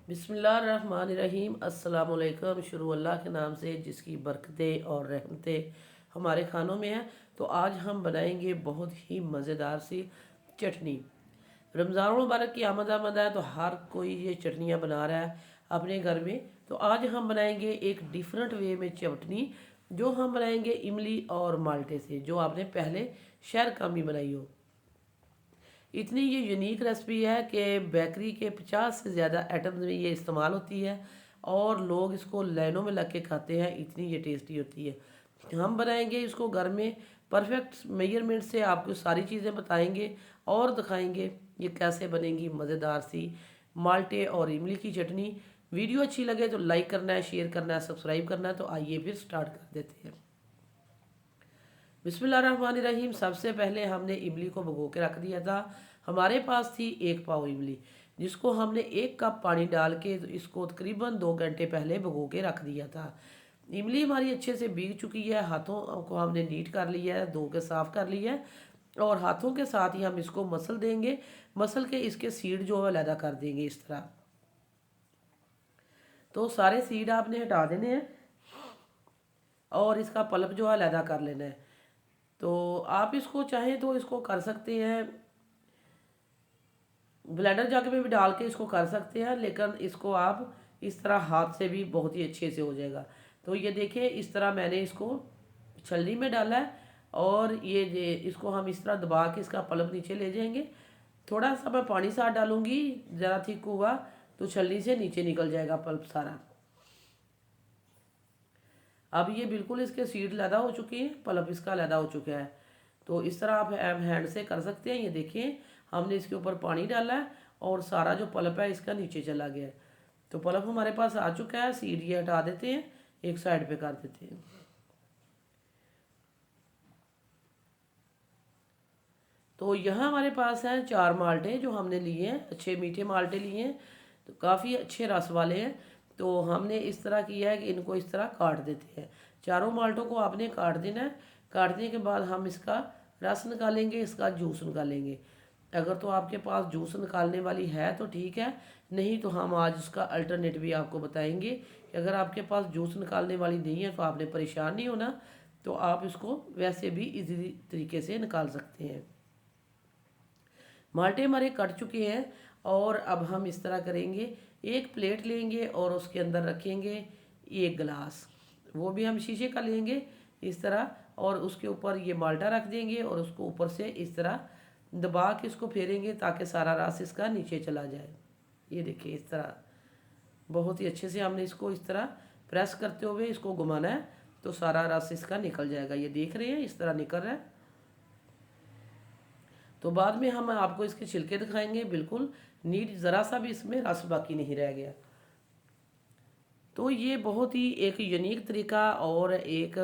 बिस्मिल्लाहिर्रहमानिर्रहीम अस्सलाम वालेकुम। शुरू अल्लाह के नाम से जिसकी बरकतें और रहमतें हमारे खानों में हैं। तो आज हम बनाएंगे बहुत ही मज़ेदार सी चटनी। रमज़ान मुबारक की आमद है तो हर कोई ये चटनियाँ बना रहा है अपने घर में। तो आज हम बनाएंगे एक डिफरेंट वे में चटनी, जो हम बनाएंगे इमली और माल्टे से, जो आपने पहले शायद कम ही बनाई हो। इतनी ये यूनिक रेसिपी है कि बेकरी के 50 से ज़्यादा आइटम्स में ये इस्तेमाल होती है और लोग इसको लाइनों में लग के खाते हैं, इतनी ये टेस्टी होती है। हम बनाएंगे इसको घर में, परफेक्ट मेजरमेंट से आपको सारी चीज़ें बताएंगे और दिखाएंगे ये कैसे बनेगी मज़ेदार सी माल्टे और इमली की चटनी। वीडियो अच्छी लगे तो लाइक करना है, शेयर करना है, सब्सक्राइब करना है। तो आइए फिर स्टार्ट कर देते हैं। बिस्मिल्लाहिर्रहमानिर्रहीम। सबसे पहले हमने इमली को भिगो के रख दिया था। हमारे पास थी 1 पाव इमली, जिसको हमने 1 कप पानी डाल के तो इसको तकरीबन 2 घंटे पहले भिगो के रख दिया था। इमली हमारी अच्छे से भीग चुकी है, हाथों को हमने नीट कर लिया है, धो के साफ़ कर लिया है और हाथों के साथ ही हम इसको मसल देंगे। मसल के इसके सीड जो है अलहदा कर देंगे इस तरह। तो सारे सीड आपने हटा देने हैं और इसका पल्प जो है अलहदा कर लेना है। तो आप इसको चाहें तो इसको कर सकते हैं, ब्लेंडर जग में भी डाल के इसको कर सकते हैं, लेकिन इसको आप इस तरह हाथ से भी बहुत ही अच्छे से हो जाएगा। तो ये देखिए, इस तरह मैंने इसको छलनी में डाला है और ये इसको हम इस तरह दबा के इसका पल्प नीचे ले जाएंगे। थोड़ा सा मैं पानी साथ डालूंगी, ज़रा थिक होगा तो छलनी से नीचे निकल जाएगा पल्प सारा। अब ये बिल्कुल इसके सीड लैदा हो चुकी हैं, पल्प इसका लैदा हो चुका है। तो इस तरह आप हैंड से कर सकते हैं। ये देखिए, हमने इसके ऊपर पानी डाला है और सारा जो पल्प है इसका नीचे चला गया है। तो पल्प हमारे पास आ चुका है, सीड ये हटा देते हैं, एक साइड पे कर देते हैं। तो यहाँ हमारे पास हैं 4 माल्टे जो हमने लिए हैं, अच्छे मीठे माल्टे लिए हैं, तो काफ़ी अच्छे रस वाले हैं। तो हमने इस तरह किया है कि इनको इस तरह काट देते हैं। चारों माल्टों को आपने काट देना है। काटने के बाद हम इसका रस निकालेंगे, इसका जूस निकालेंगे। अगर तो आपके पास जूस निकालने वाली है तो ठीक है, नहीं तो हम आज उसका अल्टरनेट भी आपको बताएंगे कि अगर आपके पास जूस निकालने वाली नहीं है तो आपने परेशान नहीं होना। तो आप इसको वैसे भी इजी तरीके से निकाल सकते हैं। माल्टे हमारे कट चुके हैं और अब हम इस तरह करेंगे, एक प्लेट लेंगे और उसके अंदर रखेंगे 1 गिलास, वो भी हम शीशे का लेंगे इस तरह, और उसके ऊपर ये माल्टा रख देंगे और उसको ऊपर से इस तरह दबा के इसको फेरेंगे ताकि सारा रस इसका नीचे चला जाए। ये देखिए, इस तरह बहुत ही अच्छे से हमने इसको इस तरह प्रेस करते हुए इसको घुमाना है तो सारा रस इसका निकल जाएगा। ये देख रहे हैं, इस तरह निकल रहा है। तो बाद में हम आपको इसके छिलके दिखाएंगे, बिल्कुल नीट, ज़रा सा भी इसमें रस बाकी नहीं रह गया। तो ये बहुत ही एक यूनिक तरीका और एक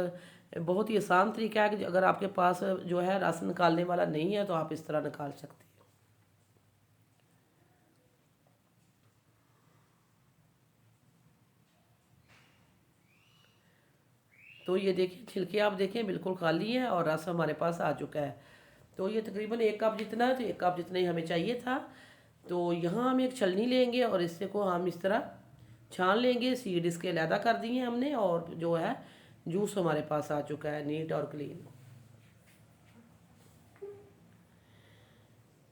बहुत ही आसान तरीका है कि अगर आपके पास जो है रस निकालने वाला नहीं है तो आप इस तरह निकाल सकते हैं। तो ये देखिए, छिलके आप देखें बिल्कुल खाली है और रस हमारे पास आ चुका है। तो ये तकरीबन 1 कप जितना है, तो 1 कप जितना ही हमें चाहिए था। तो यहाँ हम एक छलनी लेंगे और इससे को हम इस तरह छान लेंगे। सीड इसके अलहदा कर दिए हमने और जो है जूस हमारे पास आ चुका है नीट और क्लीन।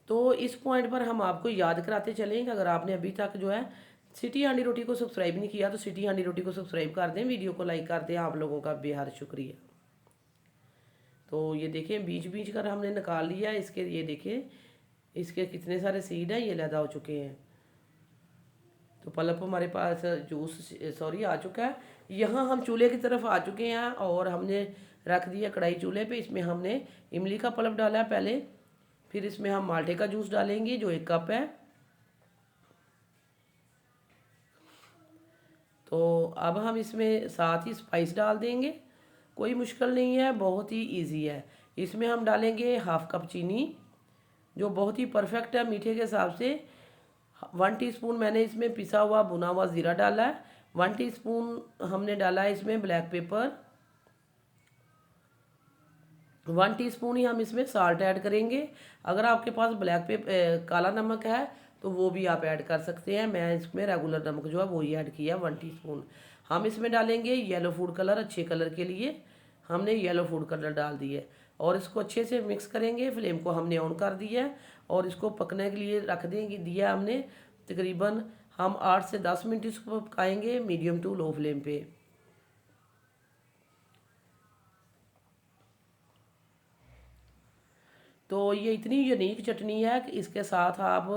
तो इस पॉइंट पर हम आपको याद कराते चलेंगे, अगर आपने अभी तक जो है सिटी हांडी रोटी को सब्सक्राइब नहीं किया तो सिटी हांडी रोटी को सब्सक्राइब कर दें, वीडियो को लाइक कर दें। आप लोगों का बेहद शुक्रिया। तो ये देखें, बीच बीच कर हमने निकाल लिया इसके, ये देखें इसके कितने सारे सीड हैं, ये अलहदा हो चुके हैं। तो पल्प हमारे पास जूस सॉरी आ चुका है। यहाँ हम चूल्हे की तरफ आ चुके हैं और हमने रख दिया कढ़ाई चूल्हे पे। इसमें हमने इमली का पल्प डाला है पहले, फिर इसमें हम माल्टे का जूस डालेंगे जो 1 कप है। तो अब हम इसमें साथ ही स्पाइस डाल देंगे, कोई मुश्किल नहीं है, बहुत ही इजी है। इसमें हम डालेंगे 1/2 कप चीनी, जो बहुत ही परफेक्ट है मीठे के हिसाब से। 1 टीस्पून मैंने इसमें पिसा हुआ भुना हुआ ज़ीरा डाला है। 1 टीस्पून हमने डाला है इसमें ब्लैक पेपर। 1 टीस्पून ही हम इसमें साल्ट ऐड करेंगे। अगर आपके पास ब्लैक पेपर काला नमक है तो वो भी आप ऐड कर सकते हैं। मैं इसमें रेगुलर नमक जो है वही ऐड किया 1 टीस्पून। हम इसमें डालेंगे येलो फूड कलर, अच्छे कलर के लिए हमने येलो फूड कलर डाल दिया और इसको अच्छे से मिक्स करेंगे। फ्लेम को हमने ऑन कर दिया है और इसको पकने के लिए रख देंगे दिया हमने तकरीबन हम 8 से 10 मिनट इसको पकाएंगे मीडियम टू लो फ्लेम पे। तो ये इतनी यूनिक चटनी है कि इसके साथ आप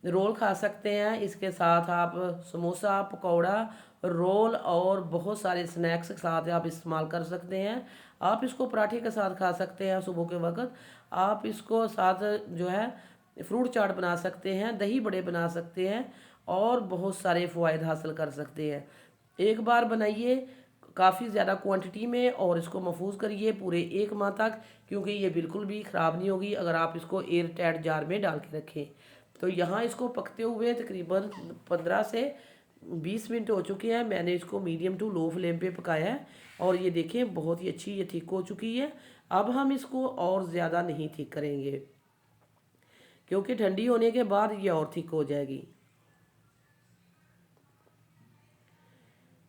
रोल खा सकते हैं, इसके साथ आप समोसा, पकौड़ा, रोल और बहुत सारे स्नैक्स के साथ आप इस्तेमाल कर सकते हैं। आप इसको पराठे के साथ खा सकते हैं सुबह के वक्त। आप इसको साथ जो है फ्रूट चाट बना सकते हैं, दही बड़े बना सकते हैं और बहुत सारे फ़वाद हासिल कर सकते हैं। एक बार बनाइए काफ़ी ज़्यादा क्वांटिटी में और इसको महफूज करिए पूरे 1 माह तक, क्योंकि ये बिल्कुल भी ख़राब नहीं होगी अगर आप इसको एयर टाइट जार में डाल के रखें। तो यहाँ इसको पकते हुए तकरीबन 15 से 20 मिनट हो चुके हैं। मैंने इसको मीडियम टू लो फ्लेम पे पकाया है और ये देखें बहुत ही अच्छी ये थिक हो चुकी है। अब हम इसको और ज़्यादा नहीं थिक करेंगे क्योंकि ठंडी होने के बाद ये और थिक हो जाएगी।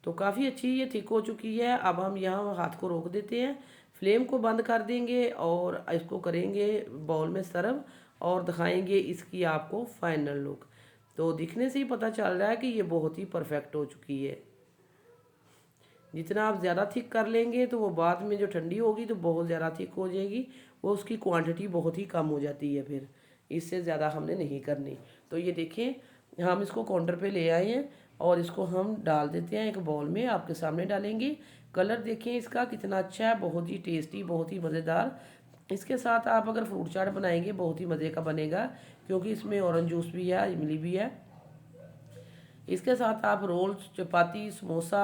तो काफ़ी अच्छी ये थिक हो चुकी है। अब हम यहाँ हाथ को रोक देते हैं, फ्लेम को बंद कर देंगे और इसको करेंगे बाउल में सर्व और दिखाएंगे इसकी आपको फाइनल लुक। तो दिखने से ही पता चल रहा है कि ये बहुत ही परफेक्ट हो चुकी है। जितना आप ज़्यादा थिक कर लेंगे तो वो बाद में जो ठंडी होगी तो बहुत ज़्यादा थिक हो जाएगी, वो उसकी क्वांटिटी बहुत ही कम हो जाती है, फिर इससे ज़्यादा हमने नहीं करनी। तो ये देखें हम इसको काउंटर पे ले आए हैं और इसको हम डाल देते हैं एक बाउल में, आपके सामने डालेंगे। कलर देखें इसका कितना अच्छा है, बहुत ही टेस्टी, बहुत ही मज़ेदार। इसके साथ आप अगर फ्रूट चाट बनाएंगे बहुत ही मज़े का बनेगा, क्योंकि इसमें ऑरेंज जूस भी है, इमली भी है। इसके साथ आप रोल, चपाती, समोसा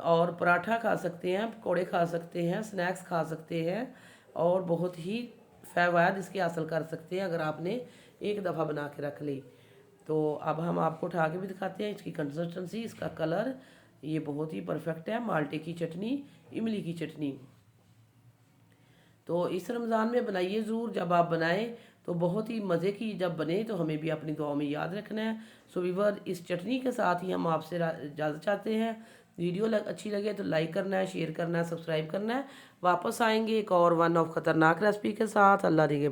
और पराठा खा सकते हैं, पकौड़े खा सकते हैं, स्नैक्स खा सकते हैं और बहुत ही फ़वाद इसके हासिल कर सकते हैं अगर आपने एक दफ़ा बना के रख ली। तो अब हम आपको उठा के भी दिखाते हैं इसकी कंसिस्टेंसी, इसका कलर, ये बहुत ही परफेक्ट है। माल्टे की चटनी, इमली की चटनी। तो इस रमज़ान में बनाइए ज़रूर। जब आप बनाएं तो बहुत ही मज़े की जब बने तो हमें भी अपनी दुआओं में याद रखना है। सो व्यूअर, इस चटनी के साथ ही हम आपसे इजाज़त चाहते हैं। वीडियो अच्छी लगे तो लाइक करना है, शेयर करना है, सब्सक्राइब करना है। वापस आएंगे एक और वन ऑफ ख़तरनाक रेसिपी के साथ। अल्लाह देखे।